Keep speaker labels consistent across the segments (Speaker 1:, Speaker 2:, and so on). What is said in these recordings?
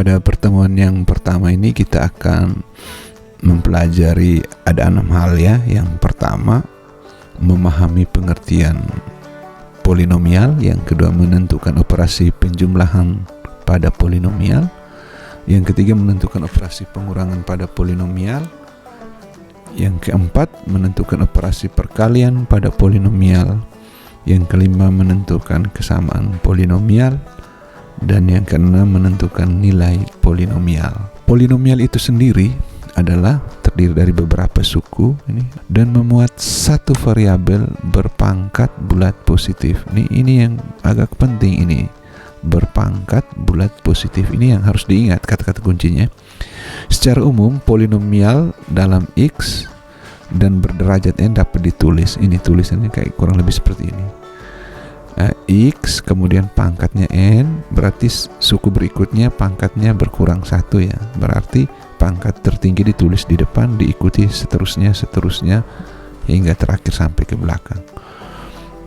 Speaker 1: Pada pertemuan yang pertama ini kita akan mempelajari ada 6 hal ya. Yang pertama, memahami pengertian polinomial. Yang kedua, menentukan operasi penjumlahan pada polinomial. Yang ketiga, menentukan operasi pengurangan pada polinomial. Yang keempat, menentukan operasi perkalian pada polinomial. Yang kelima, menentukan kesamaan polinomial. Dan yang keenam, menentukan nilai polinomial. Polinomial itu sendiri adalah terdiri dari beberapa suku ini dan memuat satu variabel berpangkat bulat positif. Ini yang agak penting ini. Berpangkat bulat positif ini yang harus diingat kata-kata kuncinya. Secara umum polinomial dalam X dan berderajat N dapat ditulis. Ini tulisannya kayak kurang lebih seperti ini. X kemudian pangkatnya N, berarti suku berikutnya pangkatnya berkurang 1 ya. Berarti pangkat tertinggi ditulis di depan, diikuti seterusnya hingga terakhir sampai ke belakang.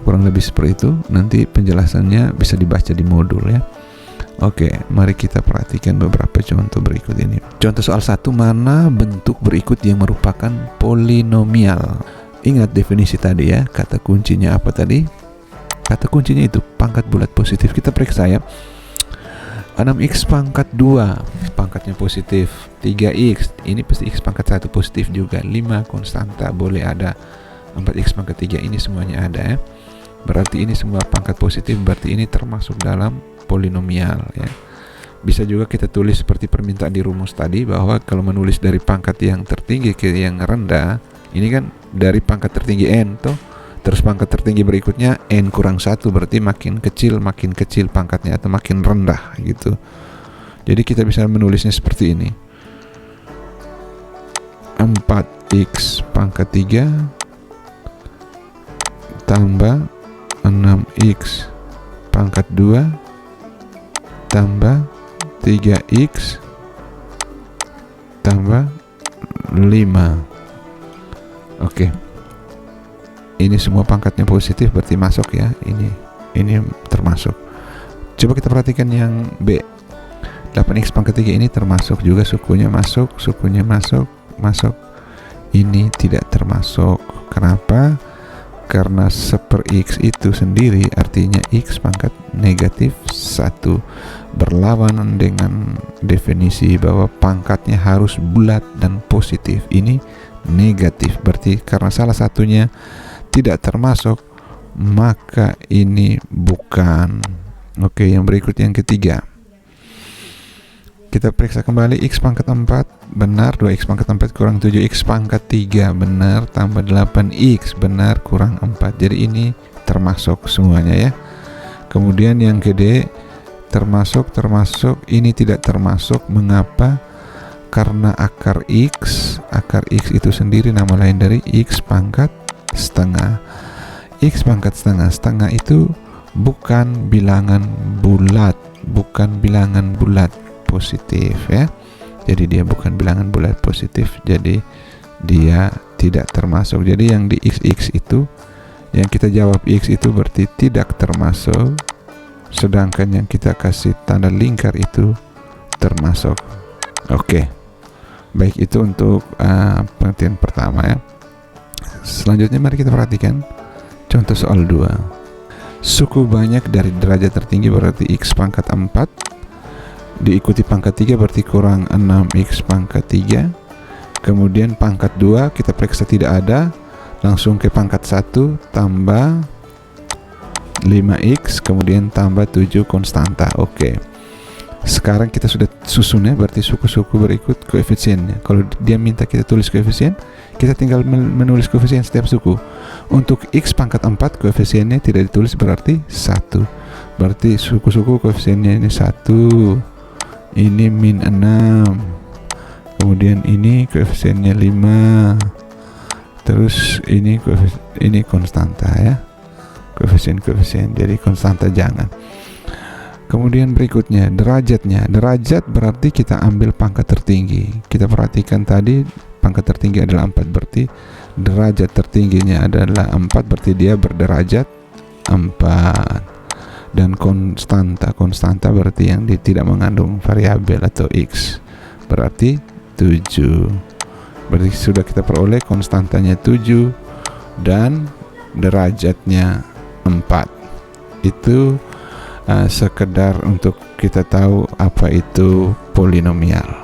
Speaker 1: Kurang lebih seperti itu. Nanti penjelasannya bisa dibaca di modul ya. Oke, mari kita perhatikan beberapa contoh berikut ini. Contoh soal 1, mana bentuk berikut yang merupakan polinomial? Ingat definisi tadi ya, kata kuncinya apa tadi? Kata kuncinya itu pangkat bulat positif. Kita periksa ya. 6x pangkat 2 pangkatnya positif. 3x ini pasti x pangkat 1 positif juga. 5 konstanta boleh ada. 4x pangkat 3 ini semuanya ada ya. Berarti ini semua pangkat positif, berarti ini termasuk dalam polinomial ya. Bisa juga kita tulis seperti permintaan di rumus tadi, bahwa kalau menulis dari pangkat yang tertinggi ke yang rendah, ini kan dari pangkat tertinggi n toh, terus pangkat tertinggi berikutnya n kurang 1, berarti makin kecil pangkatnya atau makin rendah gitu. Jadi kita bisa menulisnya seperti ini. 4x pangkat 3 tambah 6x pangkat 2 tambah 3x tambah 5. Oke. Ini semua pangkatnya positif, berarti masuk ya. Ini termasuk. Coba kita perhatikan yang B. 8x pangkat 3 ini termasuk juga, sukunya masuk. Ini tidak termasuk. Kenapa? Karena 1/x itu sendiri artinya x pangkat negatif 1, berlawanan dengan definisi bahwa pangkatnya harus bulat dan positif. Ini negatif, berarti karena salah satunya tidak termasuk, maka ini bukan. Oke, yang berikut yang ketiga. Kita periksa kembali. X pangkat 4 benar, 2x pangkat 4 kurang 7x pangkat 3 benar, tambah 8x benar, kurang 4. Jadi ini termasuk semuanya ya. Kemudian yang ke D, termasuk, ini tidak termasuk. Mengapa? Karena akar x itu sendiri nama lain dari x pangkat setengah. X pangkat setengah itu bukan bilangan bulat positif ya. Jadi dia bukan bilangan bulat positif, jadi dia tidak termasuk. Jadi yang di x itu, yang kita jawab x itu berarti tidak termasuk, sedangkan yang kita kasih tanda lingkar itu termasuk. Oke. Baik, itu untuk pengertian pertama ya. Selanjutnya mari kita perhatikan contoh soal 2. Suku banyak dari derajat tertinggi berarti x pangkat 4 diikuti pangkat 3 berarti kurang 6x pangkat 3. Kemudian pangkat 2 kita periksa tidak ada, langsung ke pangkat 1 tambah 5x kemudian tambah 7 konstanta. Oke. Sekarang kita sudah susun ya, berarti suku-suku berikut koefisiennya. Kalau dia minta kita tulis koefisien, kita tinggal menulis koefisien setiap suku. Untuk x pangkat 4 koefisiennya tidak ditulis, berarti 1. Berarti suku-suku koefisiennya ini 1. Ini min 6. Kemudian ini koefisiennya 5. Terus ini konstanta ya. Koefisien. Jadi konstanta jangan. Kemudian berikutnya derajatnya. Derajat berarti kita ambil pangkat tertinggi. Kita perhatikan tadi pangkat tertinggi adalah 4, berarti derajat tertingginya adalah 4, berarti dia berderajat 4. dan konstanta berarti yang tidak mengandung variabel atau x, berarti 7. Berarti sudah kita peroleh konstantanya 7 dan derajatnya 4. Itu sekedar untuk kita tahu apa itu polinomial.